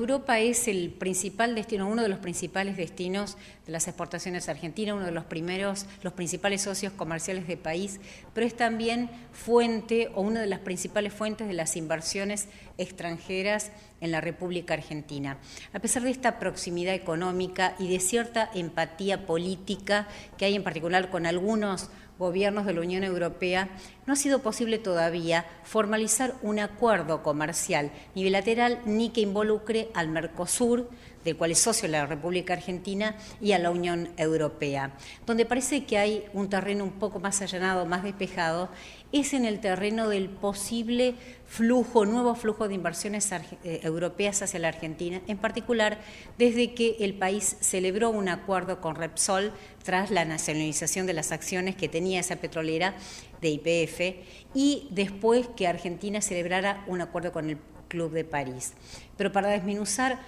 Europa es el principal destino, uno de los principales destinos de las exportaciones argentinas, uno de los principales socios comerciales del país, pero es también fuente o una de las principales fuentes de las inversiones extranjeras en la República Argentina. A pesar de esta proximidad económica y de cierta empatía política que hay en particular con algunos gobiernos de la Unión Europea, no ha sido posible todavía formalizar un acuerdo comercial ni bilateral ni que involucre al Mercosur, del cual es socio la República Argentina, y a la Unión Europea. Donde parece que hay un terreno un poco más allanado, más despejado, es en el terreno del posible nuevo flujo de inversiones europeas hacia la Argentina, en particular desde que el país celebró un acuerdo con Repsol tras la nacionalización de las acciones que tenía esa petrolera de YPF y después que Argentina celebrara un acuerdo con el Club de París. Pero para desmenuzar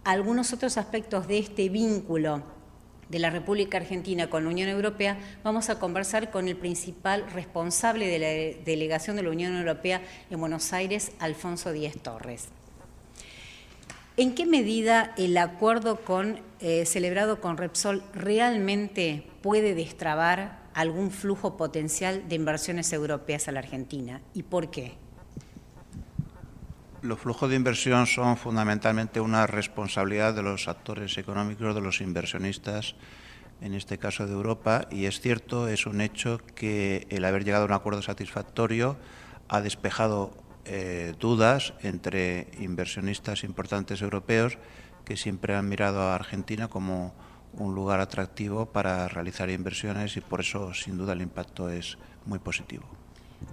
algunos otros aspectos de este vínculo de la República Argentina con la Unión Europea, vamos a conversar con el principal responsable de la delegación de la Unión Europea en Buenos Aires, Alfonso Díez Torres. ¿En qué medida el acuerdo celebrado con Repsol realmente puede destrabar algún flujo potencial de inversiones europeas a la Argentina? ¿Y por qué? Los flujos de inversión son fundamentalmente una responsabilidad de los actores económicos, de los inversionistas, en este caso de Europa, y es cierto, es un hecho que el haber llegado a un acuerdo satisfactorio ha despejado dudas entre inversionistas importantes europeos que siempre han mirado a Argentina como un lugar atractivo para realizar inversiones y por eso, sin duda, el impacto es muy positivo.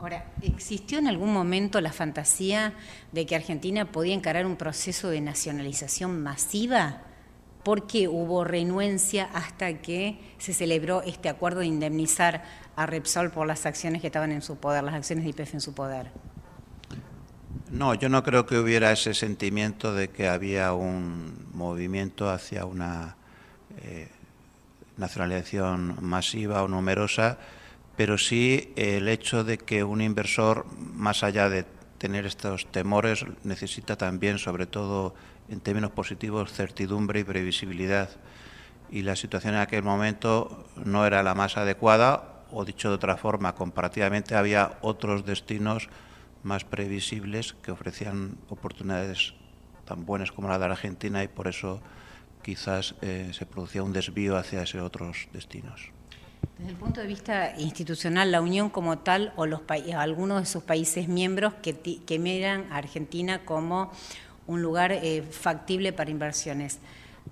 Ahora, ¿existió en algún momento la fantasía de que Argentina podía encarar un proceso de nacionalización masiva? ¿Por qué hubo renuencia hasta que se celebró este acuerdo de indemnizar a Repsol por las acciones que estaban en su poder, las acciones de YPF en su poder? No, yo no creo que hubiera ese sentimiento de que había un movimiento hacia una nacionalización masiva o numerosa, pero sí el hecho de que un inversor, más allá de tener estos temores, necesita también, sobre todo en términos positivos, certidumbre y previsibilidad. Y la situación en aquel momento no era la más adecuada, o dicho de otra forma, comparativamente había otros destinos más previsibles que ofrecían oportunidades tan buenas como la de Argentina y por eso quizás se producía un desvío hacia esos otros destinos. Desde el punto de vista institucional, la Unión como tal o algunos de sus países miembros que miran a Argentina como un lugar factible para inversiones,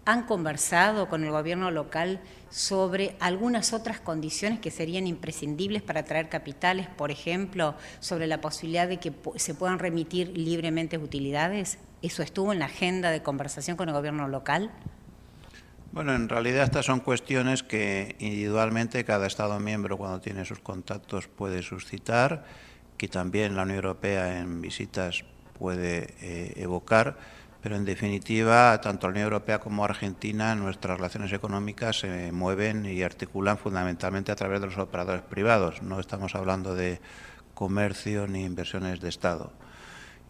¿han conversado con el gobierno local sobre algunas otras condiciones que serían imprescindibles para atraer capitales, por ejemplo, sobre la posibilidad de que se puedan remitir libremente utilidades? ¿Eso estuvo en la agenda de conversación con el gobierno local? Bueno, en realidad estas son cuestiones que individualmente cada Estado miembro cuando tiene sus contactos puede suscitar, que también la Unión Europea en visitas puede evocar, pero en definitiva tanto la Unión Europea como Argentina, nuestras relaciones económicas se mueven y articulan fundamentalmente a través de los operadores privados. No estamos hablando de comercio ni inversiones de Estado.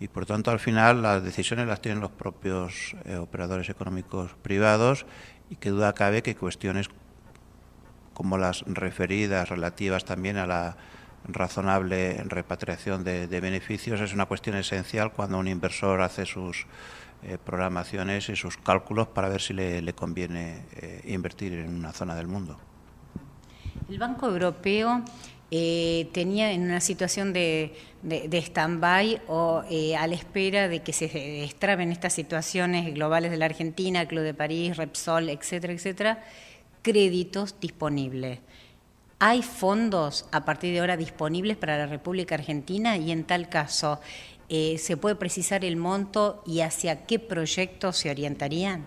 Y por tanto al final las decisiones las tienen los propios operadores económicos privados y que duda cabe que cuestiones como las referidas relativas también a la razonable repatriación de beneficios es una cuestión esencial cuando un inversor hace sus programaciones y sus cálculos para ver si le conviene invertir en una zona del mundo. El Banco Europeo tenía en una situación de stand-by o a la espera de que se destraben estas situaciones globales de la Argentina, Club de París, Repsol, etcétera, etcétera, créditos disponibles. ¿Hay fondos a partir de ahora disponibles para la República Argentina? Y en tal caso, ¿se puede precisar el monto y hacia qué proyectos se orientarían?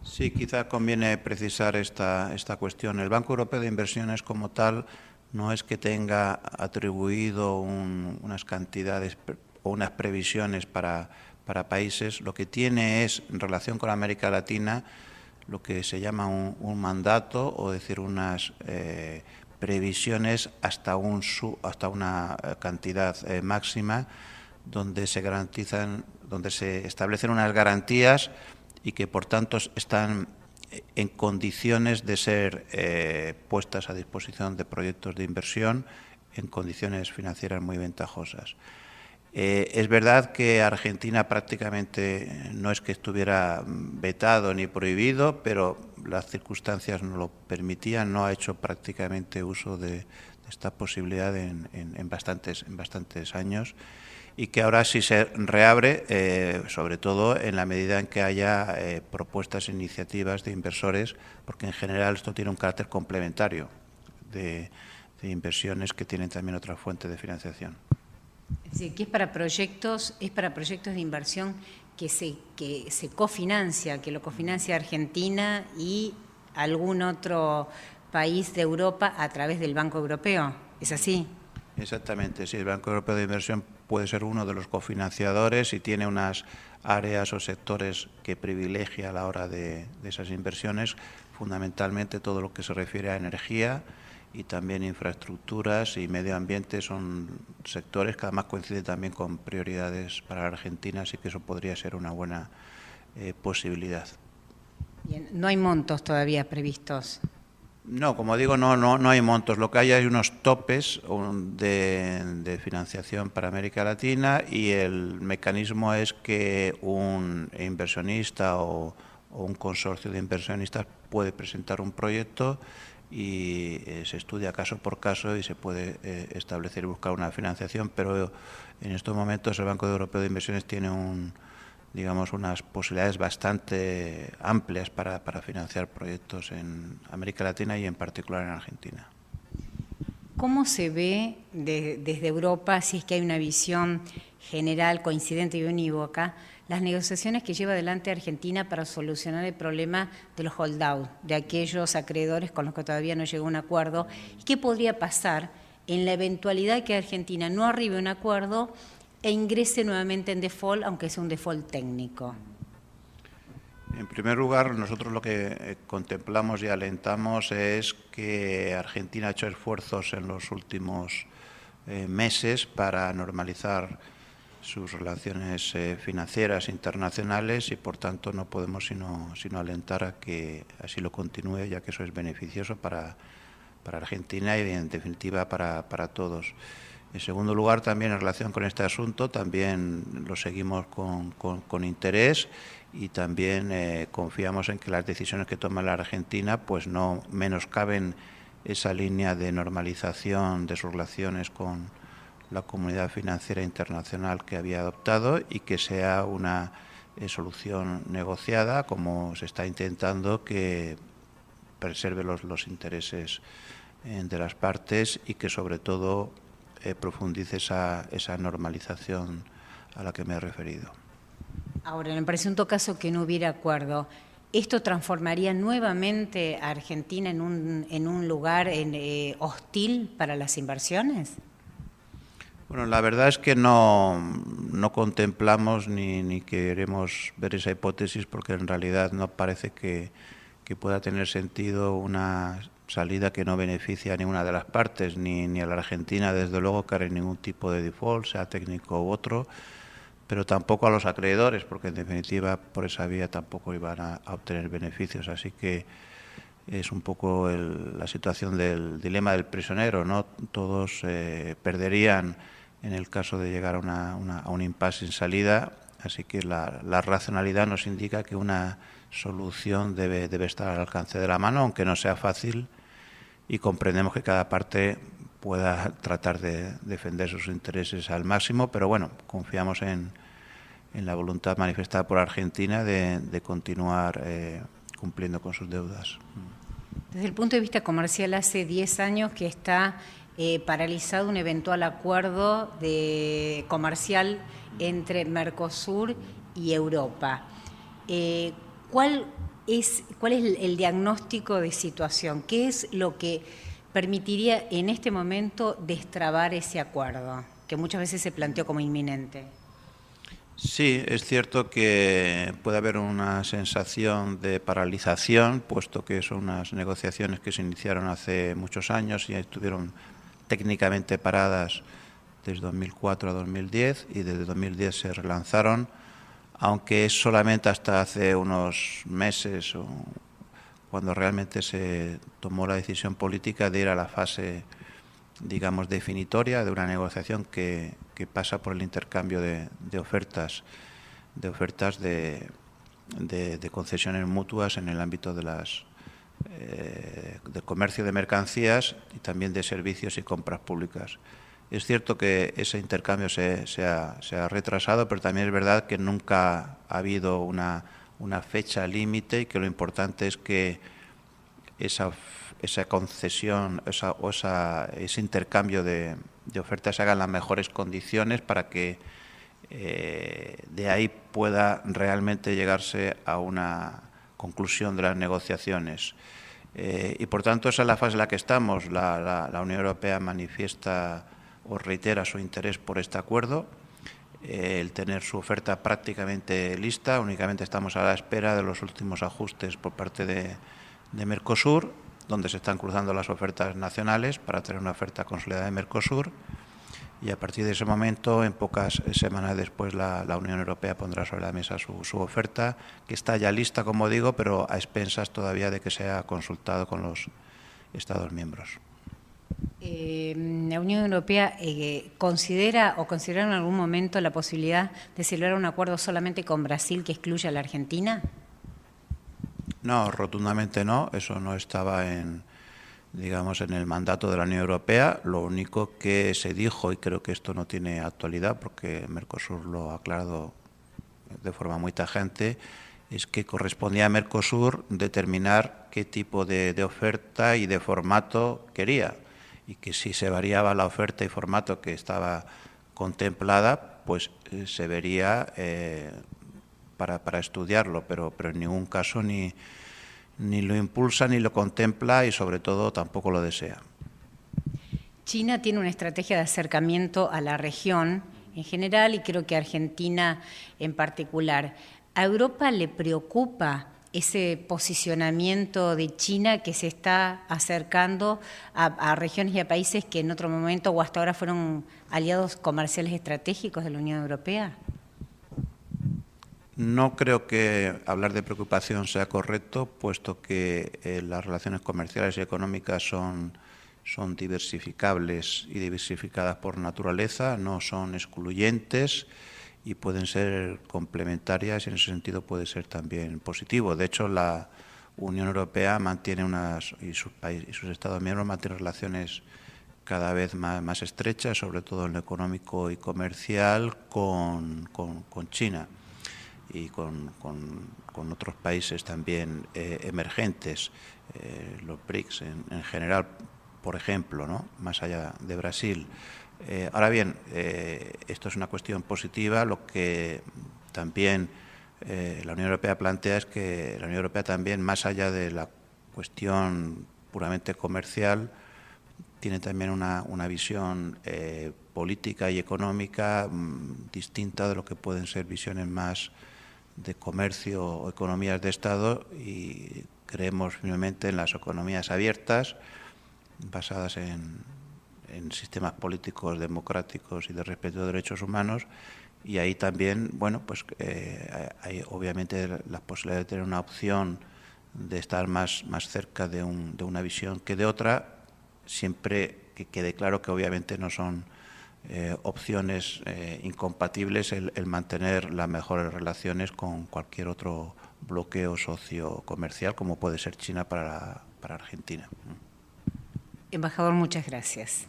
Sí, quizás conviene precisar esta cuestión. El Banco Europeo de Inversiones como tal no es que tenga atribuido unas cantidades o unas previsiones para países. Lo que tiene es, en relación con América Latina, lo que se llama un mandato, o decir, unas previsiones hasta una cantidad máxima, donde se garantizan donde se establecen unas garantías y que por tanto están en condiciones de ser puestas a disposición de proyectos de inversión en condiciones financieras muy ventajosas. Es verdad que Argentina prácticamente no es que estuviera vetado ni prohibido, pero las circunstancias no lo permitían, no ha hecho prácticamente uso de esta posibilidad en bastantes años, y que ahora sí se reabre, sobre todo en la medida en que haya propuestas e iniciativas de inversores, porque en general esto tiene un carácter complementario de inversiones que tienen también otra fuente de financiación. Es decir, que es para proyectos de inversión que se cofinancia, que lo cofinancia Argentina y algún otro país de Europa a través del Banco Europeo. ¿Es así? Exactamente, sí, el Banco Europeo de Inversión puede ser uno de los cofinanciadores y tiene unas áreas o sectores que privilegia a la hora de esas inversiones, fundamentalmente todo lo que se refiere a energía y también infraestructuras y medio ambiente son sectores que además coinciden también con prioridades para la Argentina, así que eso podría ser una buena posibilidad. Bien, no hay montos todavía previstos. No, como digo, no hay montos. Lo que hay unos topes de financiación para América Latina y el mecanismo es que un inversionista o un consorcio de inversionistas puede presentar un proyecto y se estudia caso por caso y se puede establecer y buscar una financiación, pero en estos momentos el Banco Europeo de Inversiones tiene unas posibilidades bastante amplias para financiar proyectos en América Latina y en particular en Argentina. ¿Cómo se ve desde Europa, si es que hay una visión general, coincidente y unívoca, las negociaciones que lleva adelante Argentina para solucionar el problema de los holdout, de aquellos acreedores con los que todavía no llegó a un acuerdo? ¿Y qué podría pasar en la eventualidad que Argentina no arribe a un acuerdo e ingrese nuevamente en default, aunque sea un default técnico? En primer lugar, nosotros lo que contemplamos y alentamos es que Argentina ha hecho esfuerzos en los últimos meses para normalizar sus relaciones financieras internacionales y, por tanto, no podemos sino alentar a que así lo continúe, ya que eso es beneficioso para Argentina y, en definitiva, para todos. En segundo lugar, también en relación con este asunto, también lo seguimos con interés y también confiamos en que las decisiones que toma la Argentina pues no menoscaben esa línea de normalización de sus relaciones con la comunidad financiera internacional que había adoptado y que sea una solución negociada, como se está intentando, que preserve los intereses de las partes y que sobre todo profundice esa normalización a la que me he referido. Ahora, en el presunto caso que no hubiera acuerdo, ¿esto transformaría nuevamente a Argentina en un lugar hostil para las inversiones? Bueno, la verdad es que no contemplamos ni queremos ver esa hipótesis, porque en realidad no parece que pueda tener sentido una salida que no beneficia a ninguna de las partes, ni a la Argentina, desde luego, que hará ningún tipo de default, sea técnico u otro, pero tampoco a los acreedores, porque en definitiva por esa vía tampoco iban a obtener beneficios. Así que es un poco la situación del dilema del prisionero, ¿no? Todos perderían en el caso de llegar a un impasse sin salida, así que la racionalidad nos indica que una solución debe estar al alcance de la mano, aunque no sea fácil, y comprendemos que cada parte pueda tratar de defender sus intereses al máximo, pero bueno, confiamos en la voluntad manifestada por Argentina de continuar cumpliendo con sus deudas. Desde el punto de vista comercial, hace 10 años que está paralizado un eventual acuerdo comercial entre Mercosur y Europa. ¿Cuál es el diagnóstico de situación? ¿Qué es lo que permitiría en este momento destrabar ese acuerdo, que muchas veces se planteó como inminente? Sí, es cierto que puede haber una sensación de paralización, puesto que son unas negociaciones que se iniciaron hace muchos años y estuvieron técnicamente paradas desde 2004 a 2010 y desde 2010 se relanzaron aunque es solamente hasta hace unos meses cuando realmente se tomó la decisión política de ir a la fase, digamos, definitoria de una negociación que pasa por el intercambio de ofertas de concesiones mutuas en el ámbito de del comercio de mercancías y también de servicios y compras públicas. Es cierto que ese intercambio se ha retrasado, pero también es verdad que nunca ha habido una fecha límite y que lo importante es que esa concesión ese intercambio de ofertas se haga en las mejores condiciones para que de ahí pueda realmente llegarse a una conclusión de las negociaciones. Y por tanto esa es la fase en la que estamos. La Unión Europea manifiesta o reitera su interés por este acuerdo, el tener su oferta prácticamente lista. Únicamente estamos a la espera de los últimos ajustes por parte de Mercosur, donde se están cruzando las ofertas nacionales para tener una oferta consolidada de Mercosur, y a partir de ese momento, en pocas semanas después, la Unión Europea pondrá sobre la mesa su oferta, que está ya lista, como digo, pero a expensas todavía de que sea consultado con los Estados miembros. ¿La Unión Europea consideraron en algún momento la posibilidad de celebrar un acuerdo solamente con Brasil que excluya a la Argentina? No, rotundamente no. Eso no estaba en el mandato de la Unión Europea. Lo único que se dijo, y creo que esto no tiene actualidad porque Mercosur lo ha aclarado de forma muy tajante, es que correspondía a Mercosur determinar qué tipo de oferta y de formato quería, y que si se variaba la oferta y formato que estaba contemplada, pues se vería para estudiarlo, pero en ningún caso ni lo impulsa ni lo contempla y sobre todo tampoco lo desea. China tiene una estrategia de acercamiento a la región en general y creo que Argentina en particular. ¿A Europa le preocupa ese posicionamiento de China que se está acercando a regiones y a países que en otro momento o hasta ahora fueron aliados comerciales estratégicos de la Unión Europea? No creo que hablar de preocupación sea correcto, puesto que las relaciones comerciales y económicas son diversificables y diversificadas por naturaleza, no son excluyentes y pueden ser complementarias, y en ese sentido puede ser también positivo. De hecho, la Unión Europea mantiene y sus Estados miembros mantienen relaciones cada vez más estrechas, sobre todo en lo económico y comercial, con China y con otros países también emergentes, los BRICS en general, por ejemplo, ¿no? Más allá de Brasil. Ahora bien, esto es una cuestión positiva. Lo que también la Unión Europea plantea es que la Unión Europea también, más allá de la cuestión puramente comercial, tiene también una visión política y económica distinta de lo que pueden ser visiones más de comercio o economías de Estado, y creemos firmemente en las economías abiertas, basadas en sistemas políticos democráticos y de respeto de derechos humanos, y ahí también, bueno, pues hay obviamente la posibilidad de tener una opción de estar más cerca de una visión que de otra, siempre que quede claro que obviamente no son opciones incompatibles el mantener las mejores relaciones con cualquier otro bloqueo socio-comercial, como puede ser China para Argentina. Embajador, muchas gracias.